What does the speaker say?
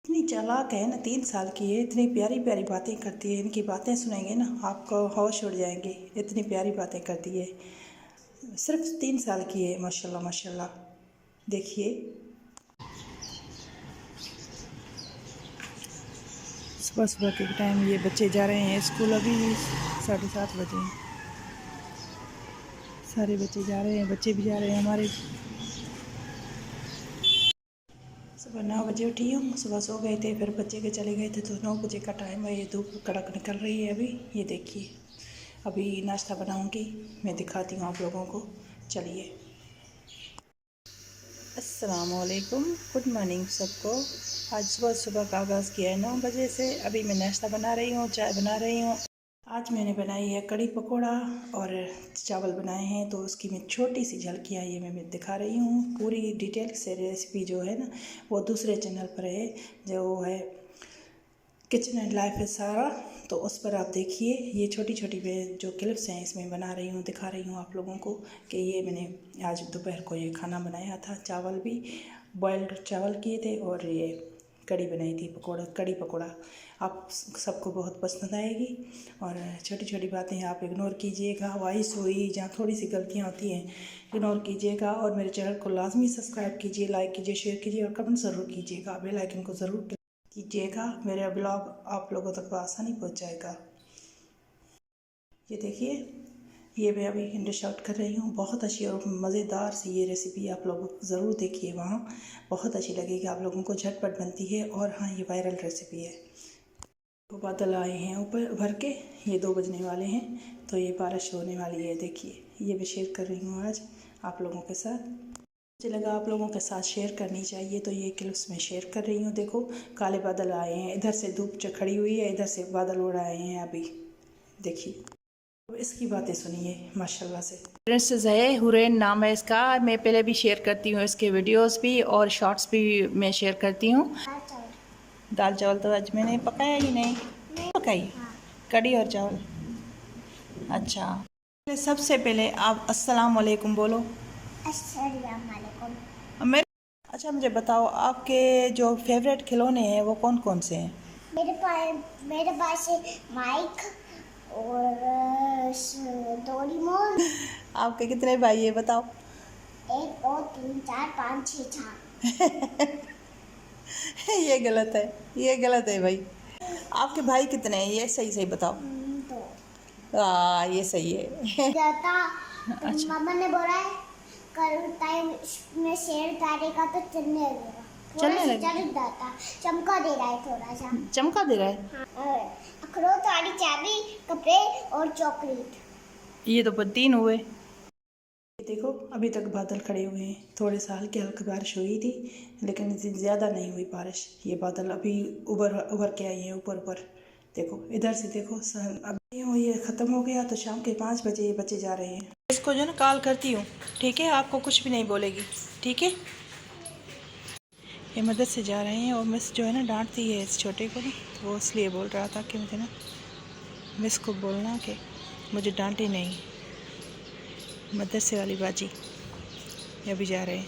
इतनी चालाक है ना, 3 साल की है, इतनी प्यारी प्यारी बातें करती है। इनकी बातें सुनेंगे ना आपको होश उड़ जाएंगे, इतनी प्यारी बातें करती है। सिर्फ 3 साल की है, माशाल्लाह माशाल्लाह। देखिए सुबह सुबह के टाइम ये बच्चे जा रहे हैं स्कूल। अभी 7:30 बजे हैं। सारे बच्चे जा रहे हैं, बच्चे भी जा रहे हैं हमारे। सुबह 9 बजे उठी हूँ। सुबह सो गए थे, फिर बच्चे के चले गए थे तो 9 बजे का टाइम है। ये धूप कड़क निकल रही है अभी। ये देखिए अभी नाश्ता बनाऊँगी, मैं दिखाती हूँ आप लोगों को। चलिए, अस्सलामुअलैकुम, गुड मॉर्निंग सबको। आज सुबह सुबह का आगाज़ किया है 9 बजे से। अभी मैं नाश्ता बना रही हूँ, चाय बना रही हूँ। आज मैंने बनाई है कड़ी पकोड़ा और चावल बनाए हैं, तो उसकी मैं छोटी सी झलकियाँ ये मैं दिखा रही हूँ। पूरी डिटेल से रेसिपी जो है ना वो दूसरे चैनल पर है, जो है किचन एंड लाइफ है सारा, तो उस पर आप देखिए। ये छोटी छोटी जो क्लिप्स हैं इसमें बना रही हूँ, दिखा रही हूँ आप लोगों को कि ये मैंने आज दोपहर को ये खाना बनाया था। चावल भी बॉयल्ड चावल किए थे और ये कड़ी बनाई थी, कड़ी पकोड़ा। आप सबको बहुत पसंद आएगी। और छोटी छोटी बातें आप इग्नोर कीजिएगा, वॉइस हुई जहाँ थोड़ी सी गलतियाँ होती हैं इग्नोर कीजिएगा। और मेरे चैनल को लाजमी सब्सक्राइब कीजिए, लाइक कीजिए, शेयर कीजिए और कमेंट ज़रूर कीजिएगा। बेल आइकन को ज़रूर कीजिएगा। मेरा ब्लॉग आप लोगों तक आसानी पहुंच जाएगा। ये देखिए, ये मैं अभी डिश आउट कर रही हूँ। बहुत अच्छी और मज़ेदार सी ये रेसिपी आप लोग ज़रूर देखिए, वहाँ बहुत अच्छी लगेगी आप लोगों को। झटपट बनती है और हाँ, ये वायरल रेसिपी है। तो बादल आए हैं ऊपर भर के, ये 2 बजने वाले हैं, तो ये बारिश होने वाली है। देखिए, ये मैं शेयर कर रही हूँ आज आप लोगों के साथ। मुझे लगा आप लोगों के साथ शेयर करनी चाहिए, तो ये क्लिप्स मैं शेयर कर रही हूँ। देखो, काले बादल आए हैं, इधर से धूप खड़ी हुई है, इधर से बादल उड़ आए हैं अभी। देखिए, अब इसकी बातें सुनिए माशाल्लाह से। प्रिंसेस है, हुरैन नाम है इसका। मैं पहले भी शेयर करती हूँ इसके वीडियोस भी और शॉर्ट्स भी मैं शेयर करती हूँ। दाल चावल तो आज मैंने पकाया ही नहीं पकाई, कड़ी और चावल। अच्छा, सबसे पहले आप अस्सलाम वालेकुम बोलो। अस्सलाम वालेकुम। अच्छा, मुझे बताओ आपके जो फेवरेट खिलौने हैं वो कौन कौन से हैं? मेरे पास माइक और डोरेमोन। आपके कितने भाई है बताओ? 1 2 3 4 5 6 7। ये गलत है, ये गलत है भाई। आपके भाई कितने हैं ये सही सही बताओ। 2। ये सही है। अच्छा। मामा ने बोला है कल टाइम में शेर डालेगा तो चलने लगेगा। चलने लगेगा, चमका दे रहा है, थोड़ा सा चमका दे रहा है। हाँ, अखरोट वाली चाबी, कपड़े और चॉकलेट। ये तो 3 हुए। देखो, अभी तक बादल खड़े हुए हैं। थोड़े सा हल्की बारिश हुई थी, लेकिन ज़्यादा नहीं हुई बारिश। ये बादल अभी उभर के आए हैं ऊपर ऊपर। देखो इधर से देखो, अब ये ख़त्म हो गया तो शाम के 5 बजे ये बच्चे जा रहे हैं। इसको जो ना कॉल करती हूँ, ठीक है? आपको कुछ भी नहीं बोलेगी, ठीक है? ये मदद से जा रहे हैं और मिस जो है ना डांटती है इस छोटे को ना, वो इसलिए बोल रहा था कि मुझे ना मिस को बोलना कि मुझे डांटे नहीं। मदरसे वाली बाजी, ये अभी जा रहे हैं।